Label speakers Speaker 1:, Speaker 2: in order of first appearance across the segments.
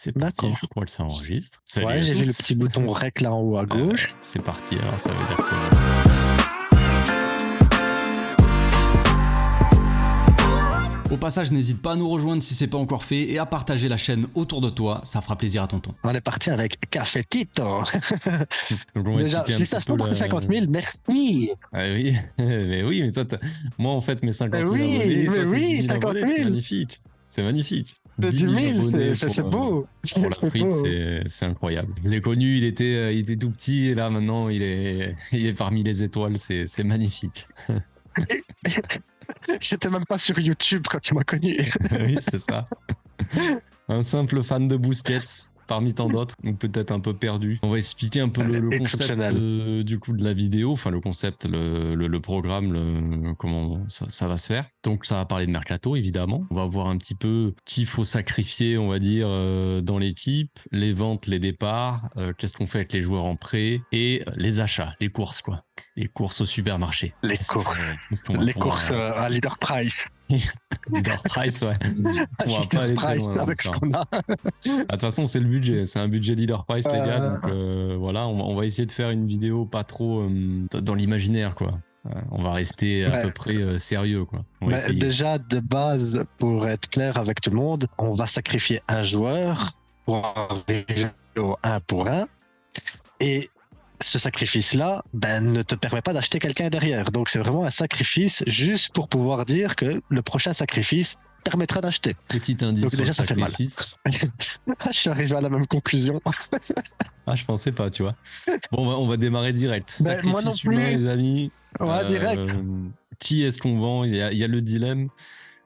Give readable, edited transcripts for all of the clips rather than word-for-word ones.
Speaker 1: C'est parti,
Speaker 2: D'accord.
Speaker 1: je crois que ça enregistre. Salut
Speaker 2: Ouais,
Speaker 1: à
Speaker 2: j'ai vu le
Speaker 1: tous.
Speaker 2: petit bouton rec là en haut à gauche.
Speaker 1: C'est parti, alors ça veut dire que c'est bon.
Speaker 3: Au passage, n'hésite pas à nous rejoindre si c'est pas encore fait et à partager la chaîne autour de toi, ça fera plaisir à tonton.
Speaker 2: On est parti avec Cafetito.
Speaker 1: Donc on va
Speaker 2: Déjà,
Speaker 1: expliquer un petit
Speaker 2: félicitations
Speaker 1: peu
Speaker 2: pour tes 50 000, merci.
Speaker 1: Ah oui, mais toi, moi en fait mes 50 000 abonnés, toi tes 10 000
Speaker 2: 50
Speaker 1: abonnés,
Speaker 2: 000.
Speaker 1: c'est magnifique. C'est magnifique.
Speaker 2: 10 000,
Speaker 1: abonnés
Speaker 2: c'est beau.
Speaker 1: pour la
Speaker 2: C'est
Speaker 1: frite,
Speaker 2: beau.
Speaker 1: c'est incroyable. Je l'ai connu, il était tout petit et là maintenant il est parmi les étoiles, c'est magnifique.
Speaker 2: J'étais même pas sur YouTube quand tu m'as connu.
Speaker 1: Oui, c'est ça. Un simple fan de Busquets parmi tant d'autres, ou peut-être un peu perdu. On va expliquer un peu le concept du coup de la vidéo, enfin le concept, le programme, comment ça va se faire. Donc ça va parler de mercato évidemment. On va voir un petit peu qui faut sacrifier, on va dire, dans l'équipe, les ventes, les départs, qu'est-ce qu'on fait avec les joueurs en prêt et les achats, les courses quoi. Les courses au supermarché.
Speaker 2: Les courses à Leader Price.
Speaker 1: Leader Price, ouais. On va pas aller très loin.
Speaker 2: Avec ce qu'on a.
Speaker 1: De toute façon, c'est le budget. C'est un budget Leader Price, les gars. Donc voilà, on va essayer de faire une vidéo pas trop dans l'imaginaire, quoi. On va rester à peu près sérieux, quoi.
Speaker 2: Déjà, de base, pour être clair avec tout le monde, on va sacrifier un joueur pour arriver au 1 pour 1. Et ce sacrifice-là ne te permet pas d'acheter quelqu'un derrière. Donc c'est vraiment un sacrifice juste pour pouvoir dire que le prochain sacrifice permettra d'acheter.
Speaker 1: Petit indice.
Speaker 2: Donc déjà ça fait mal. Je suis arrivé à la même conclusion.
Speaker 1: Ah, je pensais pas, tu vois. Bon, on va démarrer direct. Sacrifice
Speaker 2: moi non plus.
Speaker 1: humain, les amis.
Speaker 2: Ouais, direct.
Speaker 1: Qui est-ce qu'on vend ? Il y a le dilemme.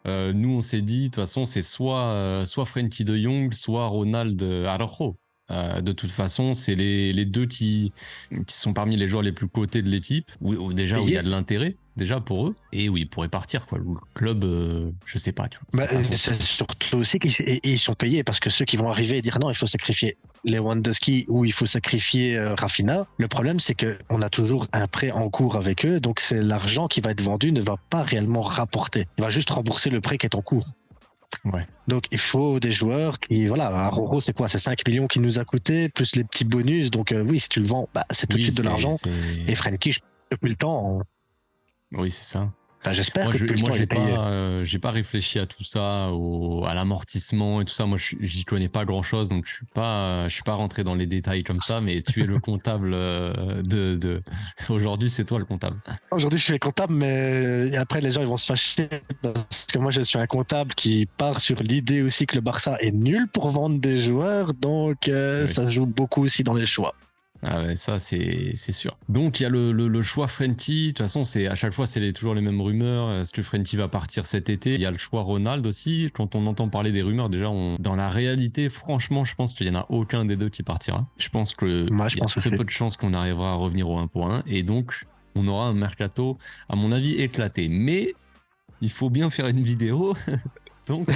Speaker 1: Nous, on s'est dit, de toute façon, c'est soit Frenkie de Jong, soit Ronald Araujo. De toute façon, c'est les deux qui sont parmi les joueurs les plus cotés de l'équipe, où il y a de l'intérêt déjà pour eux, et où ils pourraient partir quoi. Le club, je sais pas. Tu vois,
Speaker 2: c'est surtout aussi qu'ils sont payés parce que ceux qui vont arriver et dire non, il faut sacrifier Lewandowski ou il faut sacrifier Rafinha. Le problème, c'est que on a toujours un prêt en cours avec eux, donc c'est l'argent qui va être vendu ne va pas réellement rapporter. Il va juste rembourser le prêt qui est en cours.
Speaker 1: Ouais.
Speaker 2: Donc il faut des joueurs qui, voilà, Araujo c'est quoi, c'est 5 millions qui nous a coûté, plus les petits bonus, donc oui, si tu le vends, c'est tout de suite de l'argent, et Frenkie, depuis le temps...
Speaker 1: Oui, c'est ça.
Speaker 2: J'espère que depuis le temps,
Speaker 1: j'ai pas réfléchi à tout ça, à l'amortissement et tout ça. Moi, j'y connais pas grand chose, donc je suis pas rentré dans les détails comme ça. Mais tu es le comptable aujourd'hui, c'est toi le comptable. Aujourd'hui,
Speaker 2: je suis le comptable, mais après les gens ils vont se fâcher parce que moi je suis un comptable qui part sur l'idée aussi que le Barça est nul pour vendre des joueurs, donc ça joue beaucoup aussi dans les choix.
Speaker 1: Ah ouais, ça c'est sûr. Donc il y a le choix Frenkie. De toute façon, à chaque fois c'est toujours les mêmes rumeurs. Est-ce que Frenkie va partir cet été ? Il y a le choix Ronald aussi. Quand on entend parler des rumeurs, déjà dans la réalité, franchement, je pense qu'il y en a aucun des deux qui partira. Je pense que il y a très peu de chances qu'on arrivera à revenir au 1 pour 1 et donc on aura un mercato à mon avis éclaté. Mais il faut bien faire une vidéo. Donc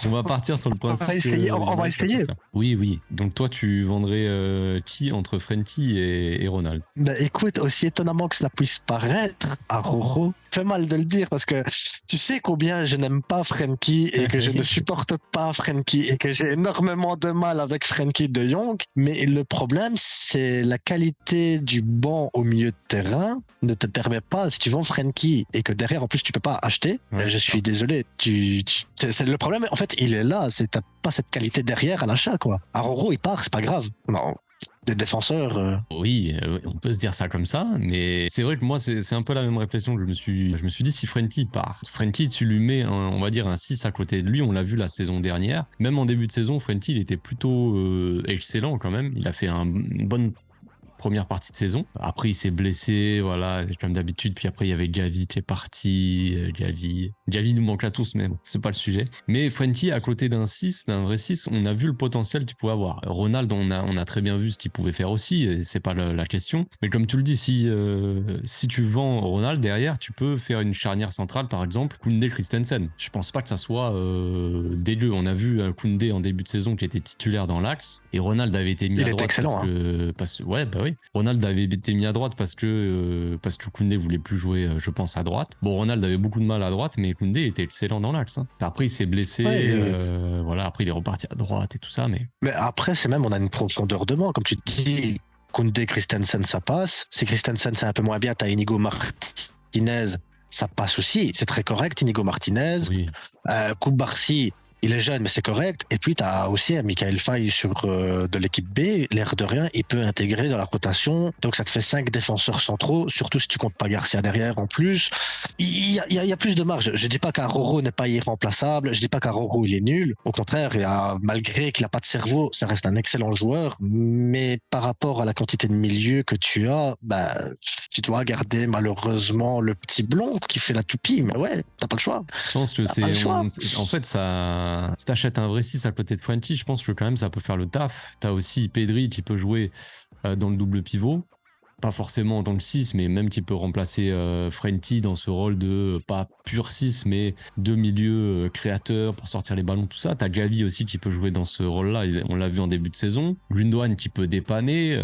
Speaker 1: on va partir sur le principe.
Speaker 2: On va essayer.
Speaker 1: Oui. Donc toi, tu vendrais qui entre Frenkie et Ronald ?
Speaker 2: Écoute, aussi étonnamment que ça puisse paraître, Araujo, fait mal de le dire parce que tu sais combien je n'aime pas Frenkie et que je ne supporte pas Frenkie et que j'ai énormément de mal avec Frenkie de Jong. Mais le problème, c'est la qualité du banc au milieu de terrain ne te permet pas, si tu vends Frenkie et que derrière en plus tu peux pas acheter, je suis désolé, c'est le problème en fait il est là, t'as pas cette qualité derrière à l'achat quoi. Araujo il part, c'est pas grave. Non. Des défenseurs.
Speaker 1: Oui, on peut se dire ça comme ça, mais c'est vrai que moi c'est un peu la même réflexion que je me suis dit si Frenkie part. Frenkie, tu lui mets on va dire un 6 à côté de lui, on l'a vu la saison dernière. Même en début de saison, Frenkie il était plutôt excellent quand même. Il a fait une bonne première partie de saison. Après, il s'est blessé, voilà, comme d'habitude. Puis après, il y avait Gavi qui est parti. Gavi nous manque à tous, mais bon, c'est pas le sujet. Mais Frenkie, à côté d'un vrai 6, on a vu le potentiel qu'il pouvait avoir. Ronald, on a très bien vu ce qu'il pouvait faire aussi, et c'est pas la question. Mais comme tu le dis, si tu vends Ronald derrière, tu peux faire une charnière centrale, par exemple, Koundé-Christensen. Je pense pas que ça soit dégueu. On a vu Koundé en début de saison qui était titulaire dans l'axe, et Ronald avait été mis à droite.
Speaker 2: Excellent,
Speaker 1: parce que, ouais, bah oui. préféré. Ronald avait été mis à droite parce que Koundé voulait plus jouer, je pense, à droite. Bon, Ronald avait beaucoup de mal à droite, mais Koundé était excellent dans l'axe. Hein. Après, il s'est blessé, voilà. Après, il est reparti à droite et tout ça, mais
Speaker 2: après, c'est même, on a une profondeur de banc, comme tu te dis. Koundé, Christensen, ça passe. Si Christensen, c'est un peu moins bien, t'as Inigo Martinez, ça passe aussi. C'est très correct, Inigo Martinez.
Speaker 1: oui.
Speaker 2: Koubarsi, il est jeune, mais c'est correct. Et puis, tu as aussi un Michael Faye de l'équipe B. L'air de rien, il peut intégrer dans la rotation. Donc, ça te fait 5 défenseurs centraux, surtout si tu comptes pas Garcia derrière en plus. Il y a plus de marge. Je dis pas qu'Aroro n'est pas irremplaçable. Je dis pas qu'Aroro, il est nul. Au contraire, malgré qu'il n'a pas de cerveau, ça reste un excellent joueur. Mais par rapport à la quantité de milieux que tu as, tu dois garder malheureusement le petit blond qui fait la toupie. Mais ouais, t'as pas le choix.
Speaker 1: Je pense que en fait, si t'achètes un vrai 6 à côté de Frenkie, je pense que quand même ça peut faire le taf. T'as aussi Pedri qui peut jouer dans le double pivot. Pas forcément en tant que 6, mais même qui peut remplacer Frenkie dans ce rôle de pas pur 6, mais de milieu créateur pour sortir les ballons, tout ça. T'as Gavi aussi qui peut jouer dans ce rôle-là, on l'a vu en début de saison. Gundogan qui peut dépanner.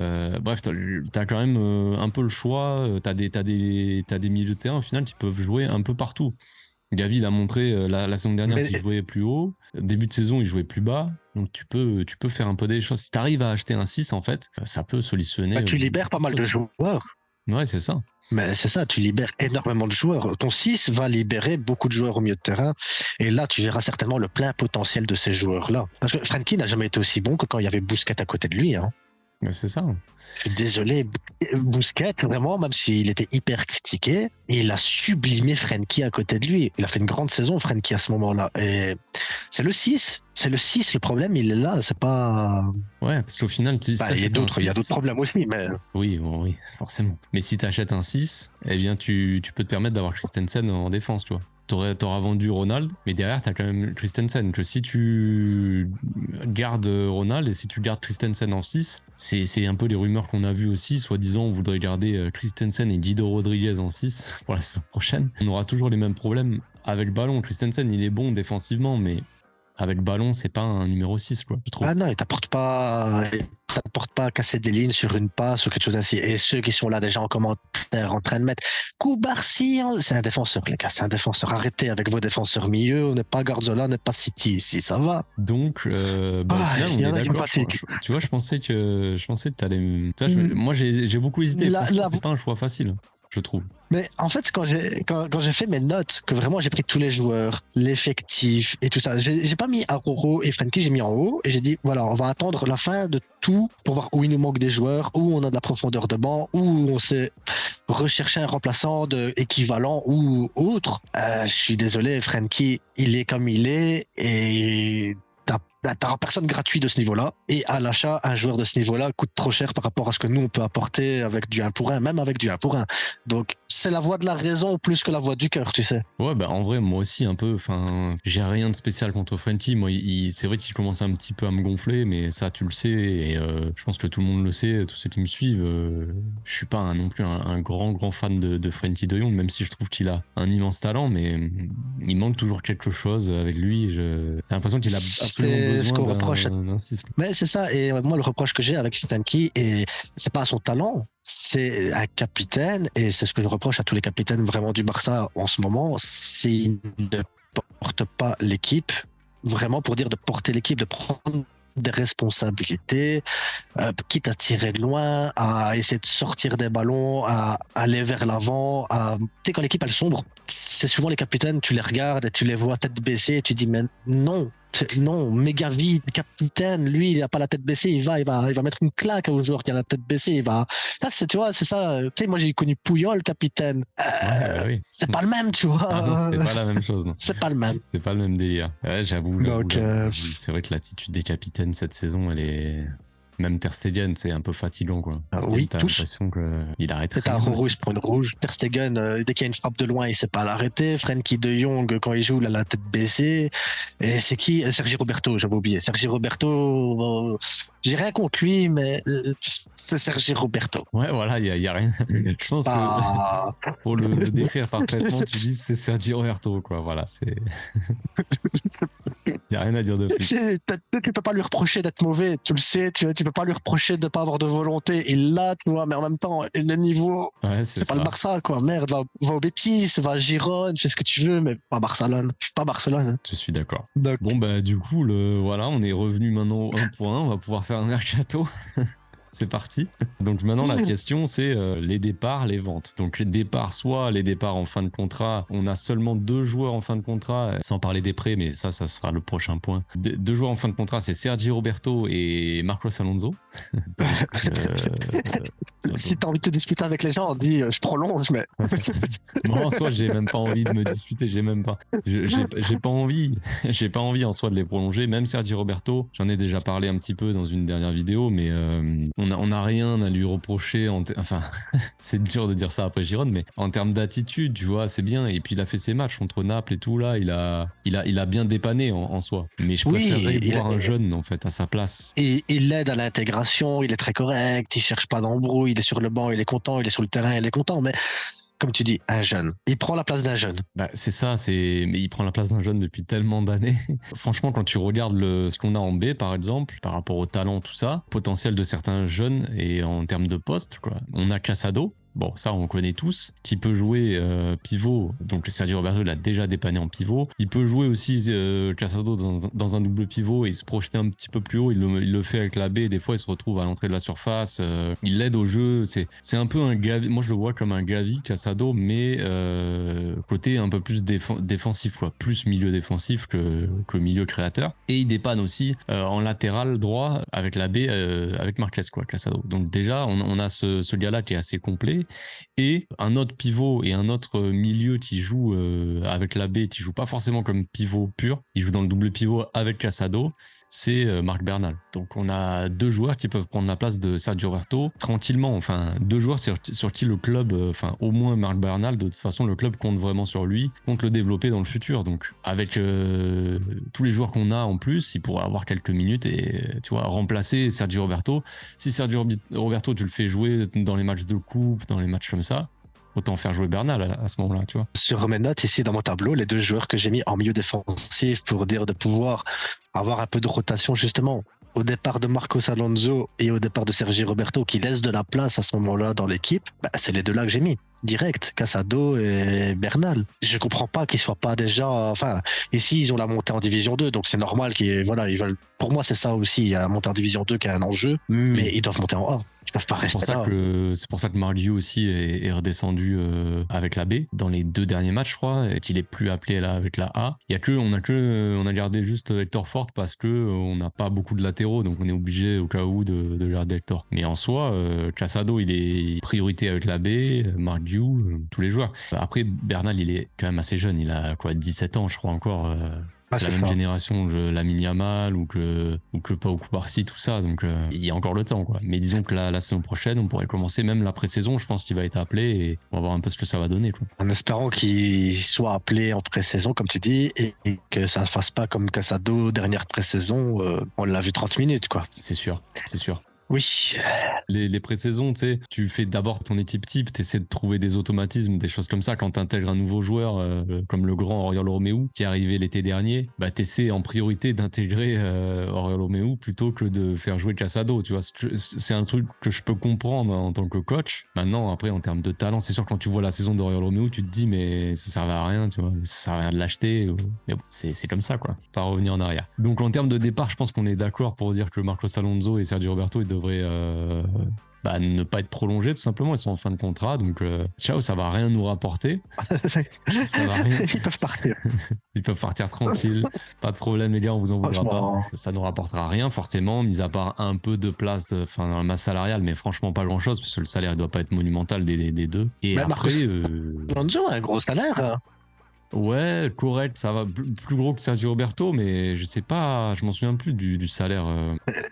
Speaker 1: Bref, t'as quand même un peu le choix. T'as des milieux de terrain au final qui peuvent jouer un peu partout. Gavi l'a montré la saison dernière qu'il jouait plus haut. Début de saison, il jouait plus bas. Donc tu peux faire un peu des choses. Si tu arrives à acheter un 6, en fait, ça peut solutionner.
Speaker 2: Tu libères pas mal de joueurs.
Speaker 1: Ouais, c'est ça.
Speaker 2: Mais c'est ça, tu libères énormément de joueurs. Ton 6 va libérer beaucoup de joueurs au milieu de terrain. Et là, tu verras certainement le plein potentiel de ces joueurs-là. Parce que Frenkie n'a jamais été aussi bon que quand il y avait Busquets à côté de lui. Hein.
Speaker 1: Mais c'est ça.
Speaker 2: Je suis désolé, Busquets, vraiment, même s'il était hyper critiqué, il a sublimé Frenkie à côté de lui. Il a fait une grande saison, Frenkie, à ce moment-là. Et c'est le 6. C'est le 6, le problème, il est là. C'est pas...
Speaker 1: Ouais, parce qu'au final... il y a
Speaker 2: d'autres problèmes aussi, mais...
Speaker 1: Oui, forcément. Mais si tu achètes un 6, eh bien, tu peux te permettre d'avoir Christensen en défense, tu vois. T'auras vendu Ronald, mais derrière, t'as quand même Christensen. Que si tu gardes Ronald et si tu gardes Christensen en 6, c'est un peu les rumeurs qu'on a vues aussi. Soi-disant, on voudrait garder Christensen et Guido Rodriguez en 6 pour la saison prochaine. On aura toujours les mêmes problèmes avec le ballon. Christensen, il est bon défensivement, mais avec le ballon, c'est pas un numéro 6, quoi, je trouve.
Speaker 2: Ah non, il t'apporte pas à casser des lignes sur une passe ou quelque chose ainsi. Et ceux qui sont là déjà en commentaire en train de mettre Koubarsi, c'est un défenseur, les gars, c'est un défenseur. Arrêtez avec vos défenseurs milieu, on n'est pas Guardiola, on n'est pas City ici, ça va.
Speaker 1: Donc, au final, on est d'accord. Tu vois, je pensais que t'allais... Moi, j'ai beaucoup hésité. C'est pas un choix facile, je trouve.
Speaker 2: Mais en fait, quand j'ai fait mes notes, que vraiment j'ai pris tous les joueurs, l'effectif et tout ça, j'ai pas mis Aroro et Frenkie, j'ai mis en haut et j'ai dit voilà, on va attendre la fin de tout pour voir où il nous manque des joueurs, où on a de la profondeur de banc, où on sait rechercher un remplaçant équivalent ou autre. Je suis désolé, Frenkie, il est comme il est et t'as personne gratuit de ce niveau-là. Et à l'achat, un joueur de ce niveau-là coûte trop cher par rapport à ce que nous, on peut apporter avec du 1 pour 1, même avec du 1 pour 1. Donc, c'est la voix de la raison plus que la voix du cœur, tu sais.
Speaker 1: Ouais, en vrai, moi aussi, un peu. Enfin, j'ai rien de spécial contre Frenkie. Moi, c'est vrai qu'il commence un petit peu à me gonfler, mais ça, tu le sais. Et je pense que tout le monde le sait, tous ceux qui me suivent. Je suis pas non plus un grand fan de Frenkie de Jong, même si je trouve qu'il a un immense talent, mais il manque toujours quelque chose avec lui. J'ai l'impression qu'il a absolument besoin d'un 6.
Speaker 2: Mais c'est ça, et moi le reproche que j'ai avec Frenkie, et c'est pas son talent, c'est un capitaine, et c'est ce que je reproche à tous les capitaines vraiment du Barça en ce moment, c'est qu'ils ne portent pas l'équipe, vraiment pour dire de porter l'équipe, de prendre des responsabilités, quitte à tirer de loin, à essayer de sortir des ballons, à aller vers l'avant. Tu sais, quand l'équipe elle sombre, c'est souvent les capitaines, tu les regardes et tu les vois tête baissée et tu dis mais non, Gavi, capitaine, lui, il n'a pas la tête baissée, il va mettre une claque au joueur qui a la tête baissée, là, tu vois, c'est ça, tu sais, moi j'ai connu Puyol, capitaine,
Speaker 1: oui.
Speaker 2: C'est pas le même, tu vois.
Speaker 1: Ah non, c'était pas la même chose, non.
Speaker 2: C'est pas le même.
Speaker 1: C'est pas le même délire. Ouais, j'avoue.
Speaker 2: Donc,
Speaker 1: c'est vrai que l'attitude des capitaines cette saison, elle est... Même Ter Stegen, c'est un peu fatigant, quoi.
Speaker 2: Oui,
Speaker 1: t'as l'impression qu'il arrête rien.
Speaker 2: T'as Aroro, il se prend une rouge. Ter Stegen, dès qu'il y a une frappe de loin, il sait pas l'arrêter. Frenkie de Jong, quand il joue, il a la tête baissée. Et c'est qui? Sergi Roberto, j'avais oublié. Sergi Roberto, j'ai rien contre lui, mais c'est Sergi Roberto.
Speaker 1: Ouais, voilà, il y a rien. Je pense que pour le décrire parfaitement, tu dis c'est Sergi Roberto, quoi. Voilà, c'est... Il n'y a rien à dire de plus.
Speaker 2: Tu peux pas lui reprocher d'être mauvais, tu le sais, tu peux pas lui reprocher de pas avoir de volonté. Il l'a, tu vois, mais en même temps, le niveau,
Speaker 1: Ouais,
Speaker 2: c'est pas le Barça, quoi. Merde, va au Betis, va à Girone, fais ce que tu veux, mais pas Barcelone. Pas Barcelone.
Speaker 1: Je suis d'accord.
Speaker 2: Donc,
Speaker 1: Bon, bah, du coup, voilà, on est revenu maintenant au 1-1. On va pouvoir faire un mercato. C'est parti. Donc maintenant, la question, c'est les départs, les ventes. Donc les départs, soit les départs en fin de contrat, on a seulement 2 joueurs en fin de contrat, sans parler des prêts, mais ça sera le prochain point. 2 joueurs en fin de contrat, c'est Sergi Roberto et Marcos Alonso.
Speaker 2: si t'as envie de te disputer avec les gens, on dit je prolonge, mais.
Speaker 1: Moi, en soi, j'ai même pas envie de me disputer, j'ai même pas. J'ai pas envie. J'ai pas envie en soi de les prolonger. Même Sergi Roberto, j'en ai déjà parlé un petit peu dans une dernière vidéo, mais on a rien à lui reprocher. Enfin, c'est dur de dire ça après Gironde, mais en termes d'attitude, tu vois, c'est bien. Et puis il a fait ses matchs contre Naples et tout là. Il a bien dépanné en soi. Mais je préférerais voir un jeune en fait à sa place.
Speaker 2: Et il l'aide à l'intégration. Il est très correct. Il cherche pas d'embrouille. Il est sur le banc. Il est content. Il est sur le terrain. Il est content. Mais comme tu dis, un jeune. Il prend la place d'un jeune.
Speaker 1: Bah, c'est ça, mais il prend la place d'un jeune depuis tellement d'années. Franchement, quand tu regardes ce qu'on a en B, par exemple, par rapport au talent, tout ça, potentiel de certains jeunes et en termes de poste, quoi. On a Casado. Bon, ça, on connaît tous, qui peut jouer pivot. Donc, Sergio Roberto l'a déjà dépanné en pivot. Il peut jouer aussi Casado dans un double pivot et se projeter un petit peu plus haut. Il le fait avec la baie. Des fois, il se retrouve à l'entrée de la surface. Il l'aide au jeu. C'est un peu un Gavi. Moi, je le vois comme un Gavi, Casado, mais côté un peu plus défensif, quoi. Plus milieu défensif que milieu créateur. Et il dépanne aussi en latéral droit avec la baie, avec Marquez, quoi, Casado. Donc, déjà, on a ce gars-là qui est assez complet. Et un autre pivot et un autre milieu qui joue avec la baie, qui joue pas forcément comme pivot pur, il joue dans le double pivot avec Casado, c'est Marc Bernal. Donc on a 2 joueurs qui peuvent prendre la place de Sergio Roberto tranquillement. Enfin, 2 joueurs sur qui le club, enfin au moins Marc Bernal, de toute façon le club compte vraiment sur lui, compte le développer dans le futur. Donc avec tous les joueurs qu'on a en plus, il pourra avoir quelques minutes et tu vois remplacer Sergio Roberto. Si Sergio Roberto tu le fais jouer dans les matchs de coupe, dans les matchs comme ça, autant faire jouer Bernal à ce moment-là, tu vois.
Speaker 2: Sur mes notes ici dans mon tableau, les 2 joueurs que j'ai mis en milieu défensif pour dire de pouvoir avoir un peu de rotation justement au départ de Marcos Alonso et au départ de Sergi Roberto qui laissent de la place à ce moment-là dans l'équipe, bah, c'est les 2 là que j'ai mis. Direct, Casado et Bernal. Je comprends pas qu'ils soient pas déjà. Enfin, ici ils ont la montée en division 2, donc c'est normal qu'ils ils veulent. Pour moi, c'est ça aussi. Il y a la montée en division 2 qui est un enjeu, mais ils doivent monter en A. Ils peuvent pas rester là.
Speaker 1: C'est pour ça que Marliu aussi est redescendu avec la B dans les 2 derniers matchs, je crois, et qu'il est plus appelé là avec la A. On a gardé juste Hector Fort parce que on n'a pas beaucoup de latéraux, donc on est obligé au cas où de garder Hector. Mais en soi, Casado il est priorité avec la B, Marliu, tous les joueurs. Après Bernal il est quand même assez jeune, il a quoi 17 ans je crois encore. C'est la même génération que Lamine Yamal ou que Pau Cubarsí, tout ça, donc il y a encore le temps, quoi. Mais disons que la saison prochaine, on pourrait commencer même la pré-saison, je pense qu'il va être appelé et on va voir un peu ce que ça va donner, quoi.
Speaker 2: En espérant qu'il soit appelé en pré-saison, comme tu dis, et que ça ne fasse pas comme Casado, dernière pré-saison, on l'a vu 30 minutes, quoi.
Speaker 1: C'est sûr.
Speaker 2: Oui.
Speaker 1: Les pré-saisons, tu sais, tu fais d'abord ton équipe type, tu essaies de trouver des automatismes, des choses comme ça. Quand tu intègres un nouveau joueur, comme le grand Oriol Romeu, qui est arrivé l'été dernier, bah, tu essaies en priorité d'intégrer Oriol Romeu plutôt que de faire jouer Casado. Tu vois, c'est un truc que je peux comprendre en tant que coach. Maintenant, après, en termes de talent, c'est sûr, quand tu vois la saison d'Oriol Romeu, tu te dis, mais ça servait à rien, tu vois, ça servait à rien de l'acheter. Mais bon, c'est comme ça, quoi. Pas revenir en arrière. Donc, en termes de départ, je pense qu'on est d'accord pour dire que Marcos Alonso et Sergio Roberto, ils devraient ne pas être prolongés tout simplement, ils sont en fin de contrat, donc ciao, ça va rien nous rapporter. Ça va rien.
Speaker 2: Ils peuvent partir.
Speaker 1: Ils peuvent partir tranquilles, pas de problème les gars, on vous en voudra pas. Ça nous rapportera rien forcément, mis à part un peu de place dans la masse salariale, mais franchement pas grand chose parce que le salaire il doit pas être monumental des 2. Et après
Speaker 2: Alonso a un gros salaire.
Speaker 1: Ouais, correct, ça va plus gros que Sergio Roberto, mais je sais pas, je m'en souviens plus du salaire.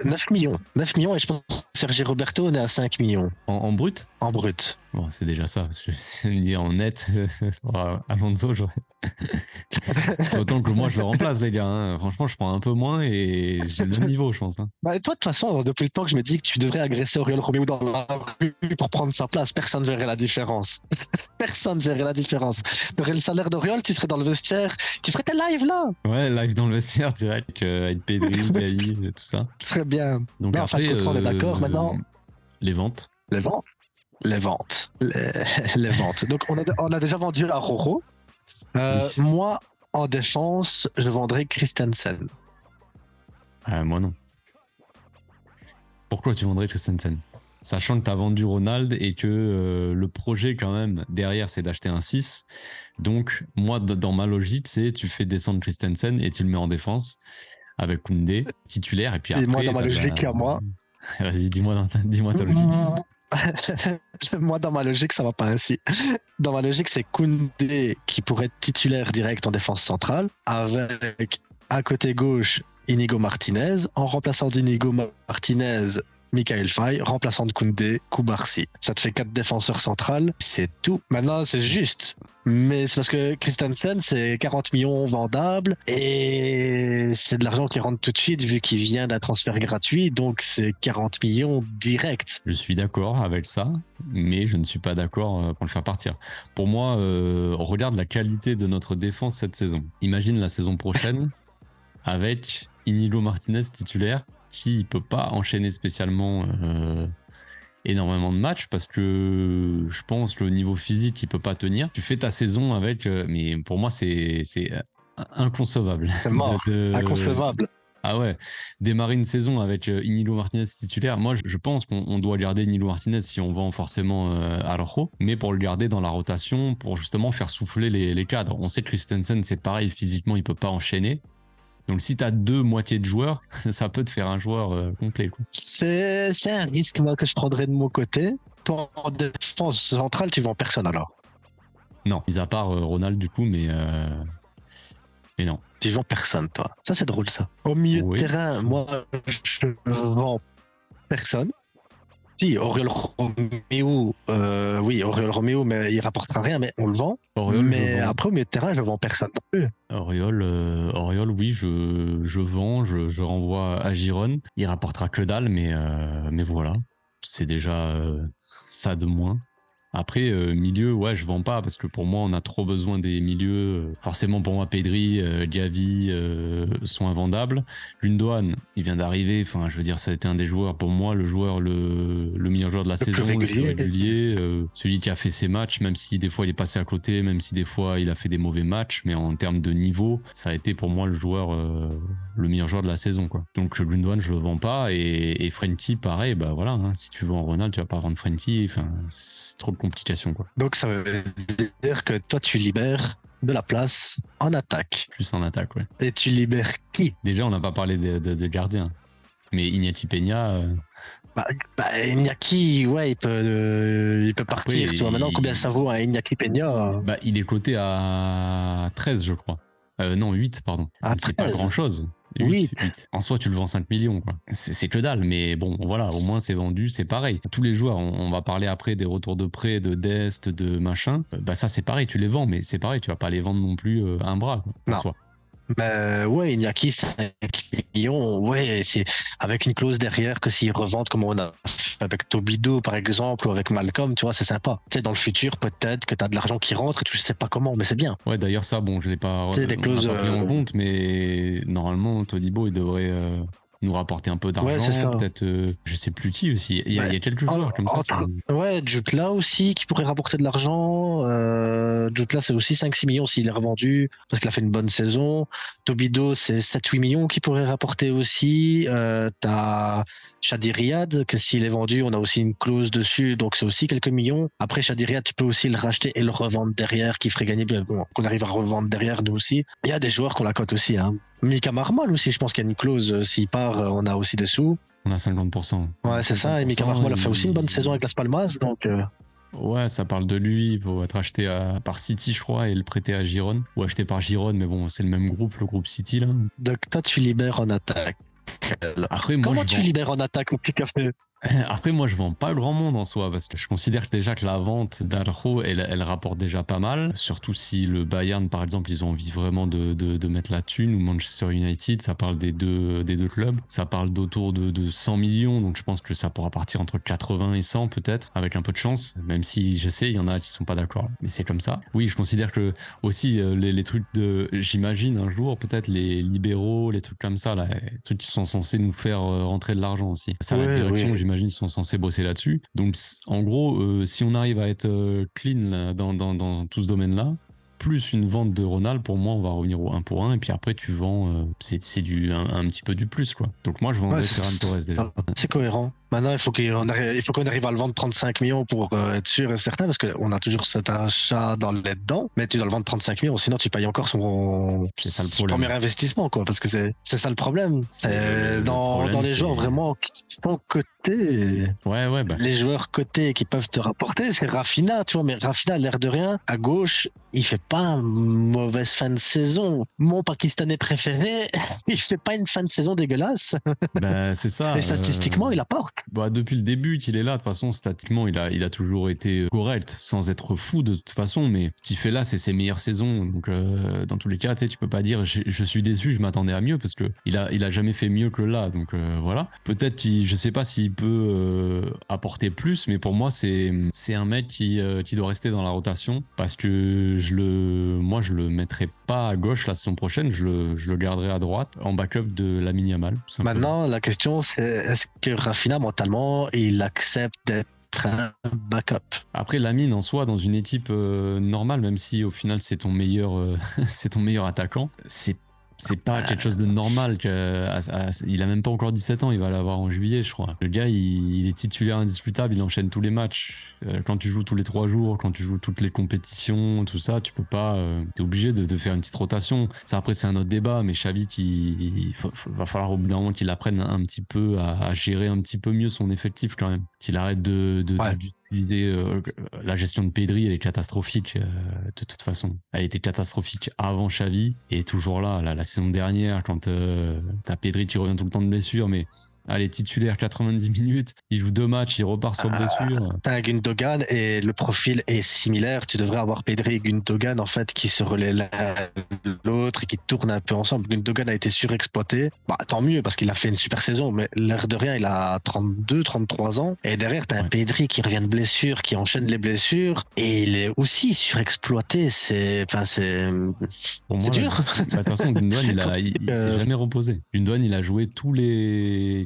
Speaker 2: 9 millions. 9 millions, et je pense que Sergi Roberto, on est à 5 millions
Speaker 1: En brut?
Speaker 2: en brut.
Speaker 1: Bon, c'est déjà ça. Parce que c'est me dire en net, Alonso, j'aurais. C'est autant que moi je le remplace, les gars. Hein. Franchement, je prends un peu moins et j'ai le niveau, je pense. Hein.
Speaker 2: Bah, toi, de toute façon, depuis le temps que je me dis que tu devrais agresser Oriol Romeo dans la rue pour prendre sa place, personne ne verrait la différence. Personne ne verrait la différence. Tu aurais le salaire d'Oriol, tu serais dans le vestiaire, tu ferais tes lives là.
Speaker 1: Ouais, live dans le vestiaire direct avec Pedri, Gaï, tout ça.
Speaker 2: Ce serait bien.
Speaker 1: Donc
Speaker 2: Non,
Speaker 1: après,
Speaker 2: enfin, on est d'accord maintenant.
Speaker 1: Les ventes.
Speaker 2: Les ventes. Les ventes. Les ventes. Donc, on a déjà vendu à Roro.
Speaker 1: Oui.
Speaker 2: Moi, en défense, je vendrais Christensen.
Speaker 1: Moi non. Pourquoi tu vendrais Christensen? Sachant que tu as vendu Ronald et que le projet quand même derrière c'est d'acheter un 6. Donc moi dans ma logique c'est tu fais descendre Christensen et tu le mets en défense avec Koundé titulaire et puis après...
Speaker 2: Dis-moi dans ma logique à moi.
Speaker 1: Vas-y dis-moi ta logique.
Speaker 2: Moi, dans ma logique, ça va pas ainsi. Dans ma logique, c'est Koundé qui pourrait être titulaire direct en défense centrale, avec à côté gauche Inigo Martinez, en remplaçant d'Inigo Martinez, Michael Faye, remplaçant de Koundé, Koubarsi. Ça te fait 4 défenseurs centrales, c'est tout. Maintenant, c'est juste. Mais c'est parce que Christensen, c'est 40 millions vendables et c'est de l'argent qui rentre tout de suite vu qu'il vient d'un transfert gratuit. Donc, c'est 40 millions direct.
Speaker 1: Je suis d'accord avec ça, mais je ne suis pas d'accord pour le faire partir. Pour moi, on regarde la qualité de notre défense cette saison. Imagine la saison prochaine avec Inigo Martinez titulaire qui ne peut pas enchaîner spécialement énormément de matchs parce que je pense que le niveau physique il peut pas tenir. Tu fais ta saison avec, mais pour moi c'est inconcevable.
Speaker 2: C'est mort, inconcevable.
Speaker 1: Ah ouais, démarrer une saison avec Inigo Martinez titulaire, moi je pense qu'on doit garder Inigo Martinez si on vend forcément Araujo, mais pour le garder dans la rotation, pour justement faire souffler les cadres. On sait que Christensen c'est pareil, physiquement il peut pas enchaîner. Donc si tu as 2 moitiés de joueurs, ça peut te faire un joueur complet. Quoi.
Speaker 2: C'est un risque moi, que je prendrais de mon côté. Toi, en défense centrale, tu vends personne alors?
Speaker 1: Non, mis à part Ronald du coup, mais non.
Speaker 2: Tu vends personne, toi. Ça, c'est drôle, ça. Au milieu de terrain, moi, je vends personne. Si, Oriol Romeo, oui, Oriol Romeo, mais il rapportera rien, mais on le vend.
Speaker 1: Oriol,
Speaker 2: mais après, au milieu de terrain, je vends personne non plus.
Speaker 1: Oriol, oui, je vends, je renvoie à Giron. Il rapportera que dalle, mais voilà. C'est déjà ça de moins. Après, milieu, ouais, je vends pas parce que pour moi, on a trop besoin des milieux. Forcément, pour moi, Pedri, Gavi sont invendables. Gundogan, il vient d'arriver. Enfin, je veux dire, ça a été un des joueurs, pour moi, le meilleur joueur de la saison, le plus régulier. Celui qui a fait ses matchs, même si des fois il est passé à côté, même si des fois il a fait des mauvais matchs. Mais en termes de niveau, ça a été pour moi le meilleur joueur de la saison, quoi. Donc, Gundogan, je le vends pas. Et Frenkie, pareil, bah voilà. Hein, si tu vends Ronald, tu vas pas vendre Frenkie. Enfin, c'est trop complication quoi.
Speaker 2: Donc ça veut dire que toi tu libères de la place en attaque.
Speaker 1: Plus en attaque, ouais.
Speaker 2: Et tu libères qui?
Speaker 1: Déjà on n'a pas parlé de gardien, mais Iñaki Peña.
Speaker 2: Iñaki, ouais, il peut partir. Après, tu vois maintenant combien ça vaut un Iñaki Peña?
Speaker 1: Il est coté à 13 je crois. Non 8 pardon. C'est pas grand chose. 8. En soi, tu le vends 5 millions, quoi. C'est que dalle, mais bon, voilà, au moins c'est vendu, c'est pareil. Tous les joueurs, on va parler après des retours de prêt, de Dest, de machin. Bah, ça, c'est pareil, tu les vends, mais c'est pareil, tu vas pas les vendre non plus un bras, quoi, en soi.
Speaker 2: Ouais, Iñaki 5 millions, ouais, c'est avec une clause derrière que s'ils revendent comme on a fait avec Tobido par exemple ou avec Malcolm, tu vois, c'est sympa. Tu sais, dans le futur, peut-être que tu as de l'argent qui rentre et tu sais pas comment, mais c'est bien.
Speaker 1: Ouais, d'ailleurs, ça, bon, je l'ai pas,
Speaker 2: des clauses,
Speaker 1: pris en compte, mais normalement, Todibo, il devrait nous rapporter un peu d'argent,
Speaker 2: ouais, c'est ça.
Speaker 1: Peut-être, je sais plus qui aussi. Il y a quelques joueurs comme ça.
Speaker 2: Ouais, Jutla aussi qui pourrait rapporter de l'argent. Jutla c'est aussi 5-6 millions s'il est revendu parce qu'il a fait une bonne saison. Tobido c'est 7-8 millions qui pourrait rapporter aussi. T'as Shadi Riyad que s'il est vendu on a aussi une clause dessus donc c'est aussi quelques millions. Après Shadi Riyad tu peux aussi le racheter et le revendre derrière qui ferait gagner, bon, qu'on arrive à revendre derrière nous aussi. Il y a des joueurs qu'on la cote aussi, hein. Mika Marmal aussi, je pense qu'il y a une clause, s'il part, on a aussi des sous.
Speaker 1: On a 50%.
Speaker 2: Ouais, c'est ça, et Mika Marmal a fait aussi une bonne saison avec Las Palmas, donc...
Speaker 1: Ouais, ça parle de lui, pour être acheté par City, je crois, et le prêter à Giron. Ou acheté par Giron, mais bon, c'est le même groupe, le groupe City, là.
Speaker 2: Donc toi, tu libères en attaque.
Speaker 1: Après, moi,
Speaker 2: comment tu libères en attaque, mon petit café?
Speaker 1: Après, moi, je vends pas grand monde en soi, parce que je considère que déjà que la vente d'Araujo, elle rapporte déjà pas mal. Surtout si le Bayern, par exemple, ils ont envie vraiment de mettre la thune, ou Manchester United, ça parle des deux clubs. Ça parle d'autour de 100 millions, donc je pense que ça pourra partir entre 80 et 100 peut-être, avec un peu de chance. Même si, je sais, il y en a qui sont pas d'accord, mais c'est comme ça. Oui, je considère que aussi les trucs j'imagine un jour, peut-être les libéraux, les trucs comme ça, là, les trucs qui sont censés nous faire rentrer de l'argent aussi. Ça, la
Speaker 2: Ouais,
Speaker 1: direction,
Speaker 2: oui.
Speaker 1: j'imagine, ils sont censés bosser là-dessus. Donc, en gros, si on arrive à être clean là, dans tout ce domaine-là, plus une vente de Ronald, pour moi, on va revenir au 1 pour 1. Et puis après, tu vends, c'est un petit peu du plus, quoi. Donc, moi, je
Speaker 2: Ouais,
Speaker 1: vendrais Ferran Torres déjà.
Speaker 2: c'est cohérent. Maintenant, il faut qu'on arrive à le vendre 35 millions pour être sûr et certain, parce qu'on a toujours cet achat dans les dents, mais tu dois le vendre 35 millions, sinon tu payes encore
Speaker 1: C'est ça le
Speaker 2: son
Speaker 1: problème.
Speaker 2: premier investissement, quoi, parce que c'est ça le problème.
Speaker 1: Le
Speaker 2: Dans
Speaker 1: problème,
Speaker 2: les joueurs vraiment qui sont cotés,
Speaker 1: Ouais, bah.
Speaker 2: les joueurs cotés qui peuvent te rapporter, c'est Rafinha, tu vois, mais Rafinha, l'air de rien, à gauche, il fait pas une mauvaise fin de saison. Mon Pakistanais préféré, il fait pas une fin de saison dégueulasse.
Speaker 1: Bah, c'est ça.
Speaker 2: Et statistiquement, il apporte.
Speaker 1: Bah, depuis le début qu'il est là, de toute façon, statiquement, il a toujours été correct, sans être fou de toute façon, mais ce qu'il fait là, c'est ses meilleures saisons. Donc, dans tous les cas, tu sais, tu peux pas dire je suis déçu, je m'attendais à mieux, parce que il a jamais fait mieux que là. Donc, voilà. Peut-être je sais pas s'il peut apporter plus, mais pour moi, c'est un mec qui doit rester dans la rotation, parce que moi, je le mettrai pas à gauche la saison prochaine, je le garderai à droite, en backup de Lamine Yamal, tout simplement.
Speaker 2: Maintenant, la question, c'est est-ce que Rafinha, mentalement, il accepte d'être un backup?
Speaker 1: Après, Lamine, en soi, dans une équipe normale, même si au final c'est ton meilleur, c'est ton meilleur attaquant, c'est pas quelque chose de normal. Il a même pas encore 17 ans, il va l'avoir en juillet, je crois. Le gars, il est titulaire indiscutable, il enchaîne tous les matchs. Quand tu joues tous les 3 jours, quand tu joues toutes les compétitions, tout ça, tu peux pas. T'es obligé de faire une petite rotation. Ça, après, c'est un autre débat, mais Xavi, va falloir au bout d'un moment qu'il apprenne un petit peu à gérer un petit peu mieux son effectif quand même. Qu'il arrête
Speaker 2: Ouais.
Speaker 1: d'utiliser la gestion de Pedri, elle est catastrophique de toute façon. Elle était catastrophique avant Xavi et toujours là, la saison dernière, quand t'as Pedri qui revient tout le temps de blessure, mais allez, titulaire 90 minutes, il joue 2 matchs, il repart sur blessure.
Speaker 2: T'as un Gundogan et le profil est similaire. Tu devrais avoir Pedri et Gundogan en fait qui se relaient l'un l'autre et qui tournent un peu ensemble. Gundogan a été surexploité. Bah, tant mieux parce qu'il a fait une super saison, mais l'air de rien, il a 32, 33 ans. Et derrière, t'as un
Speaker 1: Ouais.
Speaker 2: Pedri qui revient de blessure, qui enchaîne les blessures et il est aussi surexploité.
Speaker 1: Pour
Speaker 2: C'est
Speaker 1: moi,
Speaker 2: dur.
Speaker 1: bah, de toute façon, Gundogan, il s'est jamais reposé. Gundogan, il a joué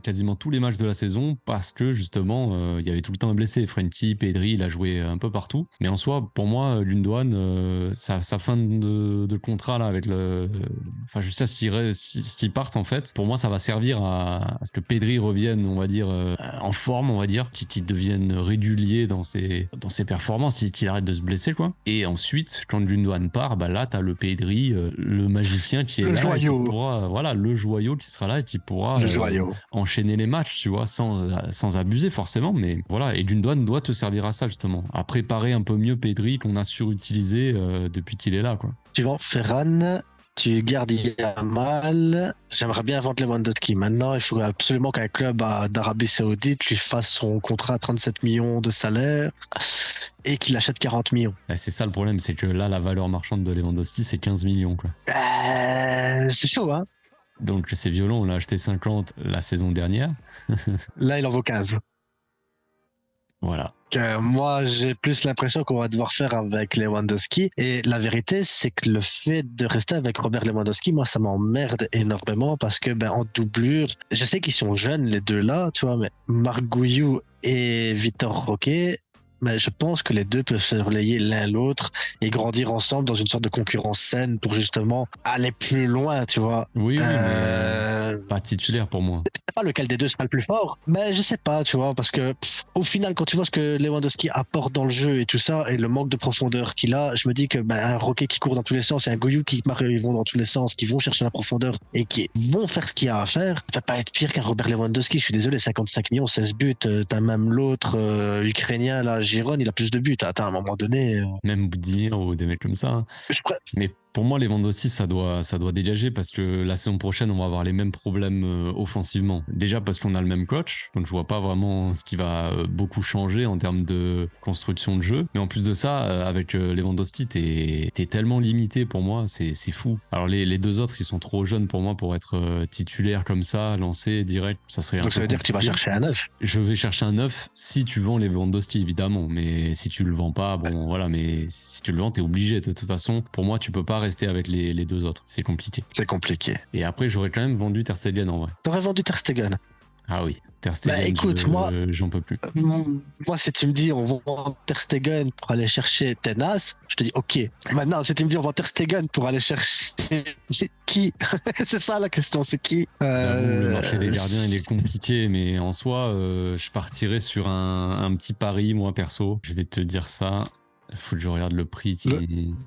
Speaker 1: quasiment tous les matchs de la saison parce que justement, il y avait tout le temps un blessé. Frenkie, Pedri, il a joué un peu partout. Mais en soi, pour moi, Gundogan, sa fin de contrat là avec enfin, je sais s'ils partent en fait. Pour moi, ça va servir à ce que Pedri revienne, on va dire, en forme, on va dire, qu'il devienne régulier dans ses performances, qu'il arrête de se blesser, quoi. Et ensuite, quand Gundogan part, bah là, t'as le Pedri, le magicien qui est
Speaker 2: Le
Speaker 1: là et qui
Speaker 2: joyau.
Speaker 1: pourra, voilà, le joyau qui sera là et qui pourra
Speaker 2: Le joyau.
Speaker 1: enchaîner les matchs, tu vois, sans abuser forcément, mais voilà. Et Gundogan doit te servir à ça justement, à préparer un peu mieux Pedri qu'on a surutilisé depuis qu'il est là, quoi.
Speaker 2: Suivant, Ferran. Tu gardes Yamal. J'aimerais bien vendre Lewandowski. Maintenant, il faut absolument qu'un club d'Arabie Saoudite lui fasse son contrat à 37 millions de salaire et qu'il achète 40 millions.
Speaker 1: Et c'est ça le problème, c'est que là, la valeur marchande de Lewandowski, c'est 15 millions, quoi.
Speaker 2: C'est chaud, hein?
Speaker 1: Donc c'est violent, on l'a acheté 50 la saison dernière.
Speaker 2: Là, il en vaut 15.
Speaker 1: Voilà.
Speaker 2: Moi, j'ai plus l'impression qu'on va devoir faire avec Lewandowski. Et la vérité, c'est que le fait de rester avec Robert Lewandowski, moi, ça m'emmerde énormément parce que, en doublure, je sais qu'ils sont jeunes, les deux là, tu vois, mais Marc Gouillou et Vitor Roque, mais je pense que les deux peuvent se relayer l'un l'autre et grandir ensemble dans une sorte de concurrence saine pour justement aller plus loin, tu vois.
Speaker 1: Oui, mais pas titulaire pour moi.
Speaker 2: Je sais pas lequel des deux sera le plus fort, mais je sais pas, tu vois, parce que au final, quand tu vois ce que Lewandowski apporte dans le jeu et tout ça, et le manque de profondeur qu'il a, je me dis que un Roquet qui court dans tous les sens et un Goyou qui marque, ils vont dans tous les sens, qui vont chercher la profondeur et qui vont faire ce qu'il y a à faire, ça va pas être pire qu'un Robert Lewandowski. Je suis désolé, 55 millions, 16 buts, t'as même l'autre ukrainien là, Giron, il a plus de buts. Attends, à un moment donné,
Speaker 1: Même Boudimir ou des mecs comme ça, hein.
Speaker 2: je, pr-
Speaker 1: Mais Pour moi, Lewandowski, ça doit dégager parce que la saison prochaine, on va avoir les mêmes problèmes offensivement. Déjà parce qu'on a le même coach, donc je vois pas vraiment ce qui va beaucoup changer en termes de construction de jeu. Mais en plus de ça, avec Lewandowski, t'es tellement limité pour moi, c'est fou. Alors les deux autres, ils sont trop jeunes pour moi pour être titulaires comme ça, lancés direct. Ça serait
Speaker 2: Donc ça veut dire que tu vas chercher un 9.
Speaker 1: Je vais chercher un 9 si tu vends Lewandowski, évidemment. Mais si tu le vends pas, bon voilà, mais si tu le vends, t'es obligé. De toute façon, pour moi, tu peux pas rester avec les deux autres. C'est compliqué.
Speaker 2: C'est compliqué.
Speaker 1: Et après, j'aurais quand même vendu Ter Stegen en vrai.
Speaker 2: T'aurais vendu Ter Stegen.
Speaker 1: Ah oui, Ter Stegen,
Speaker 2: Bah écoute, moi,
Speaker 1: j'en peux plus.
Speaker 2: moi, si tu me dis on vend Ter Stegen pour aller chercher Tenas, je te dis ok. Maintenant, si tu me dis on vend Ter Stegen pour aller chercher qui, c'est ça la question, c'est qui.
Speaker 1: J'avoue, le marché des gardiens, il est compliqué, mais en soi, je partirais sur un petit pari, moi perso. Je vais te dire ça. Il faut que je regarde le prix.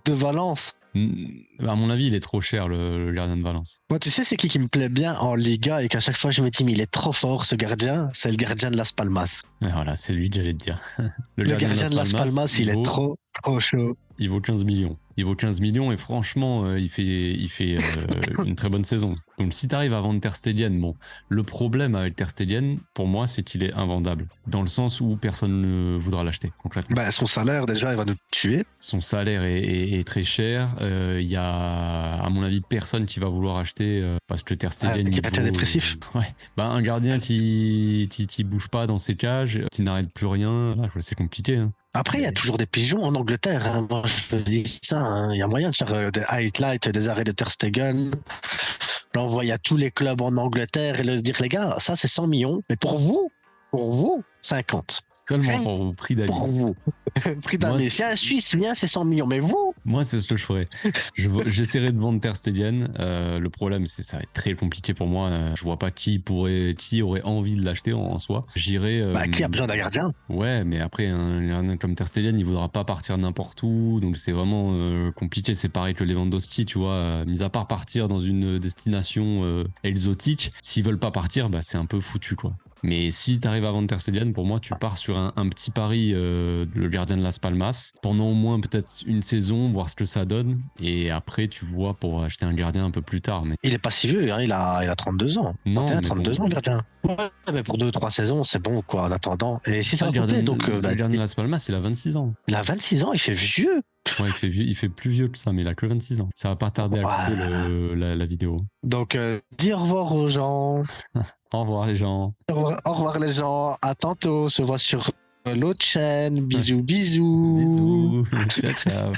Speaker 2: De Valence.
Speaker 1: À mon avis, il est trop cher, le gardien de Valence.
Speaker 2: Moi, tu sais, c'est qui me plaît bien en Liga et qu'à chaque fois je me dis, mais il est trop fort ce gardien, c'est le gardien de Las Palmas.
Speaker 1: Et voilà, c'est lui que j'allais te dire.
Speaker 2: Le gardien de Las Palmas, il est trop chaud.
Speaker 1: Il vaut 15 millions. Il vaut 15 millions et franchement, il fait une très bonne saison. Donc si tu arrives à vendre Ter Stegen, bon, le problème avec Ter Stegen, pour moi, c'est qu'il est invendable. Dans le sens où personne ne voudra l'acheter, concrètement.
Speaker 2: Bah, son salaire, déjà, il va nous tuer.
Speaker 1: Son salaire est très cher. Il y a, à mon avis, personne qui va vouloir acheter parce que Ter Stegen...
Speaker 2: Un gardien dépressif.
Speaker 1: Ouais. Bah, un gardien qui bouge pas dans ses cages, qui n'arrête plus rien, là, c'est compliqué. Hein.
Speaker 2: Après, il y a toujours des pigeons en Angleterre. Hein. Moi, je te dis ça. Hein. Il y a moyen de faire des highlights, des arrêts de Ter Stegen, l'envoyer à tous les clubs en Angleterre et leur dire, les gars, ça, c'est 100 millions. Mais pour vous, 50.
Speaker 1: Seulement pour vous, prix d'amis.
Speaker 2: Pour vous. Prix d'amis. Si un Suisse vient, c'est 100 millions. Mais vous,
Speaker 1: moi, c'est ce que je ferais. J'essaierai de vendre Ter Stegen. Le problème, c'est que ça va être très compliqué pour moi. Je vois pas qui aurait envie de l'acheter en soi. J'irai.
Speaker 2: Qui a besoin d'un gardien?
Speaker 1: Ouais, mais après, un gardien comme Ter Stegen, il voudra pas partir n'importe où. Donc, c'est vraiment compliqué. C'est pareil que Lewandowski, tu vois. Mis à part partir dans une destination exotique, s'ils veulent pas partir, bah, c'est un peu foutu, quoi. Mais si tu arrives à vendre Ter Stegen, pour moi, tu pars sur un petit pari, le gardien de Las Palmas, pendant au moins peut-être une saison, voir ce que ça donne. Et après, tu vois pour acheter un gardien un peu plus tard. Mais...
Speaker 2: Il est pas si vieux, hein, il a 32 ans.
Speaker 1: Non,
Speaker 2: 32 ans, le gardien. Ouais, mais pour 2-3 saisons, c'est bon, quoi, en attendant. Et si ça va couper, donc.
Speaker 1: Le gardien de Las Palmas, il a 26 ans.
Speaker 2: Il a 26 ans, il fait vieux.
Speaker 1: Ouais, il fait plus vieux que ça, mais il a que 26 ans. Ça va pas tarder à couper la vidéo.
Speaker 2: Donc, dis au revoir aux gens.
Speaker 1: Au revoir les gens.
Speaker 2: Au revoir les gens. À tantôt. On se voit sur l'autre chaîne. Bisous, bisous.
Speaker 1: Bisous. Ciao, ciao.